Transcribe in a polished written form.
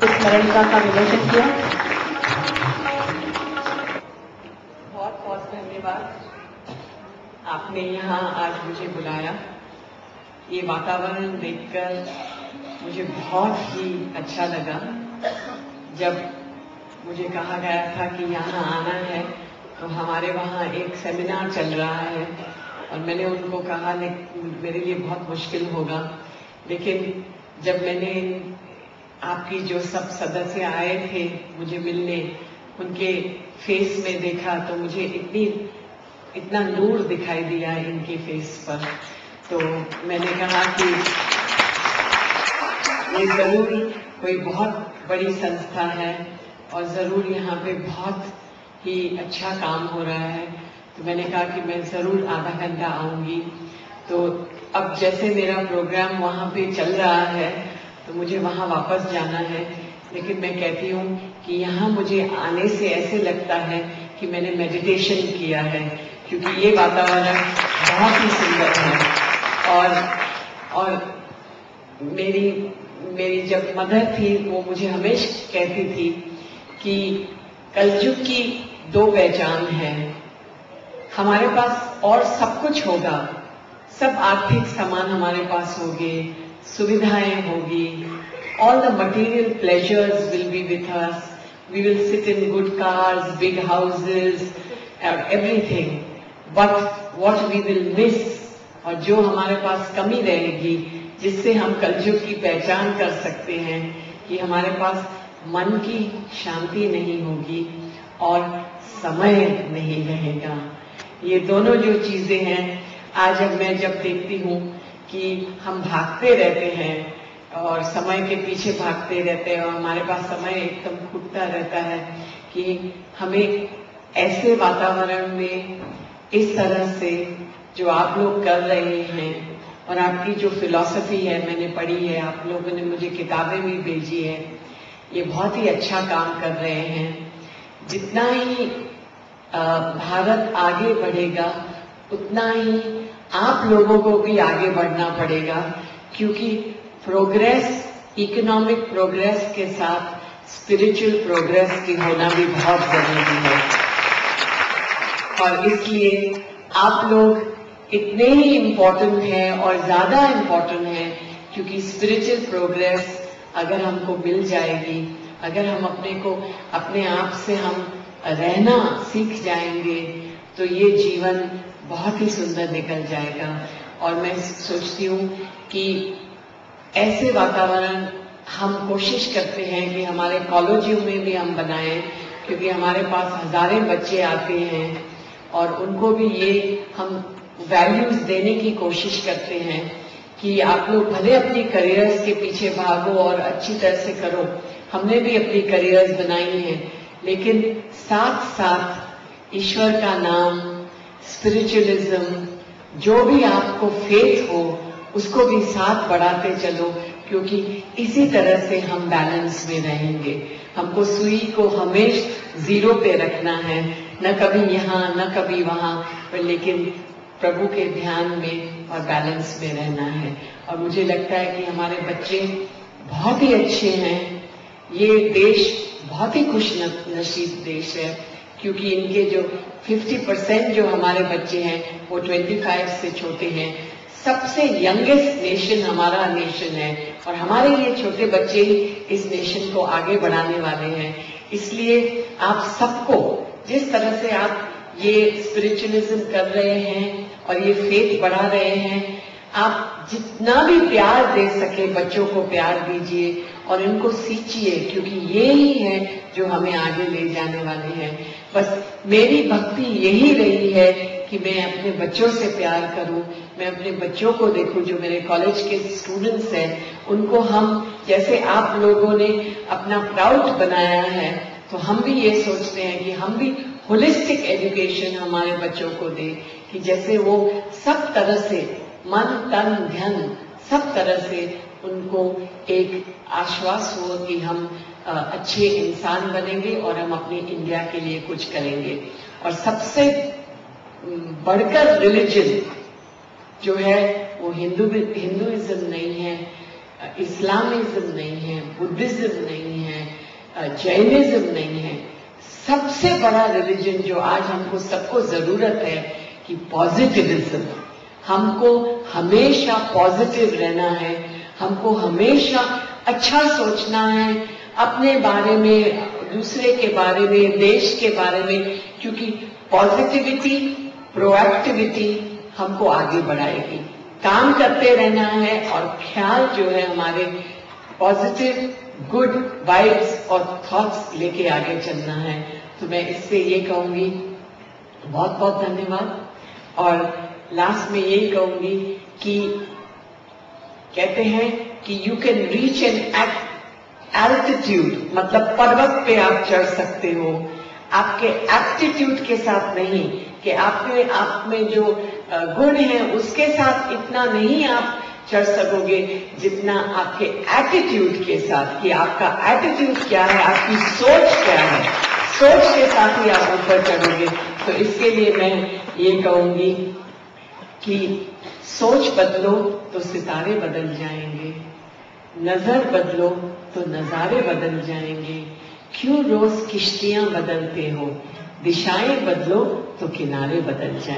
स्मरणिका का विमोचन किया। बहुत बहुत धन्यवाद, आपने यहाँ आज मुझे बुलाया। ये वातावरण देखकर मुझे बहुत ही अच्छा लगा। जब मुझे कहा गया था कि यहाँ आना है तो हमारे वहाँ एक सेमिनार चल रहा है और मैंने उनको कहा मेरे लिए बहुत मुश्किल होगा, लेकिन जब मैंने आपकी जो सब सदस्य आए थे मुझे मिलने, उनके फेस में देखा तो मुझे इतना नूर दिखाई दिया इनके फेस पर। तो मैंने कहा कि ये जरूर कोई बहुत बड़ी संस्था है और जरूर यहाँ पे बहुत ही अच्छा काम हो रहा है। तो मैंने कहा कि मैं जरूर आधा घंटा आऊंगी। तो अब जैसे मेरा प्रोग्राम वहाँ पे चल रहा है तो मुझे वहाँ वापस जाना है, लेकिन मैं कहती हूँ कि यहाँ मुझे आने से ऐसे लगता है कि मैंने मेडिटेशन किया है, क्योंकि ये वातावरण बहुत ही सुंदर है। और मेरी जब मदर थी वो मुझे हमेशा कहती थी कि कलयुग की दो पहचान है, हमारे पास और सब कुछ होगा, सब आर्थिक सामान हमारे पास होंगे, सुविधाएं होगी, all the material pleasures will be with us, we will sit in good cars, big houses, everything, but what we will miss, और जो हमारे पास कमी रहेगी जिससे हम कलयुग की पहचान कर सकते हैं कि हमारे पास मन की शांति नहीं होगी और समय नहीं रहेगा। ये दोनों जो चीजें हैं, आज अब मैं जब देखती हूँ कि हम भागते रहते हैं और समय के पीछे भागते रहते हैं और हमारे पास समय एकदम घुटता रहता है, कि हमें ऐसे वातावरण में इस तरह से जो आप लोग कर रहे हैं और आपकी जो फिलॉसफी है मैंने पढ़ी है, आप लोगों ने मुझे किताबें भी भेजी है, ये बहुत ही अच्छा काम कर रहे हैं। जितना ही भारत आगे बढ़ेगा उतना ही आप लोगों को भी आगे बढ़ना पड़ेगा, क्योंकि प्रोग्रेस, इकोनॉमिक प्रोग्रेस के साथ स्पिरिचुअल प्रोग्रेस की होना भी बहुत जरूरी है। और इसलिए आप लोग इतने ही इम्पोर्टेंट हैं और ज्यादा इम्पोर्टेंट हैं, क्योंकि स्पिरिचुअल प्रोग्रेस अगर हमको मिल जाएगी, अगर हम अपने आप से हम रहना सीख जाएंगे तो ये जीवन बहुत ही सुंदर निकल जाएगा। और मैं सोचती हूँ कि ऐसे वातावरण हम कोशिश करते हैं कि हमारे कॉलेजों में भी हम बनाएं, क्योंकि हमारे पास हजारों बच्चे आते हैं और उनको भी ये हम वैल्यूज देने की कोशिश करते हैं कि आप लोग भले अपनी करियर्स के पीछे भागो और अच्छी तरह से करो, हमने भी अपनी करियर्स बनाई हैं, लेकिन साथ साथ ईश्वर का नाम, स्पिरिचुअलिज्म, जो भी आपको फेथ हो उसको भी साथ बढ़ाते चलो, क्योंकि इसी तरह से हम बैलेंस में रहेंगे। हमको सुई को हमेशा जीरो पे रखना है, न कभी यहाँ न कभी वहाँ पर, लेकिन प्रभु के ध्यान में और बैलेंस में रहना है। और मुझे लगता है कि हमारे बच्चे बहुत ही अच्छे हैं। ये देश बहुत ही खुश नसीब देश है, क्योंकि इनके जो 50% जो हमारे बच्चे हैं वो 25 से छोटे हैं। सबसे यंगेस्ट नेशन हमारा नेशन है और हमारे ये छोटे बच्चे ही इस नेशन को आगे बढ़ाने वाले हैं। इसलिए आप सबको, जिस तरह से आप ये स्पिरिचुअलिज्म कर रहे हैं और ये फेथ बढ़ा रहे हैं, आप जितना भी प्यार दे सके बच्चों को प्यार दीजिए और इनको सींचिए, क्योंकि ये ही है जो हमें आगे ले जाने वाले हैं। बस मेरी भक्ति यही रही है कि मैं अपने बच्चों से प्यार करूं, मैं अपने बच्चों को देखूं, जो मेरे कॉलेज के स्टूडेंट्स हैं उनको हम, जैसे आप लोगों ने अपना प्राउड बनाया है, तो हम भी ये सोचते हैं कि हम भी होलिस्टिक एजुकेशन हमारे बच्चों को दें, कि जैसे वो सब तरह से मन तन धन सब तरह से उनको एक आश्वास हो कि हम अच्छे इंसान बनेंगे और हम अपनी इंडिया के लिए कुछ करेंगे। और सबसे बढ़कर रिलीजन जो है वो हिंदुइज्म नहीं है, इस्लामिज्म नहीं है, बुद्धिज्म नहीं है, जैनिज्म नहीं है। सबसे बड़ा रिलीजन जो आज हमको सबको जरूरत है कि पॉजिटिविज्म। हमको हमेशा पॉजिटिव रहना है, हमको हमेशा अच्छा सोचना है अपने बारे में, दूसरे के बारे में, देश के बारे में, क्योंकि पॉजिटिविटी, प्रोएक्टिविटी हमको आगे बढ़ाएगी। काम करते रहना है और ख्याल जो है हमारे पॉजिटिव गुड वाइब्स और थॉट्स लेके आगे चलना है। तो मैं इससे ये कहूंगी बहुत बहुत धन्यवाद। और लास्ट में यही कहूंगी कि कहते हैं कि you can reach an altitude, मतलब पर्वत पे आप चढ़ सकते हो, आपके एप्टीट्यूड के साथ नहीं, कि आपके आप में जो गुण है उसके साथ इतना नहीं आप चढ़ सकोगे जितना आपके एटीट्यूड के साथ, कि आपका एटीट्यूड क्या है, आपकी सोच क्या है, सोच के साथ ही आप ऊपर चढ़ोगे। तो इसके लिए मैं ये कहूंगी कि सोच बदलो तो सितारे बदल जाएंगे, नजर बदलो तो नजारे बदल जाएंगे। क्यों रोज किश्तियां बदलते हो, दिशाएं बदलो तो किनारे बदल जाएंगे।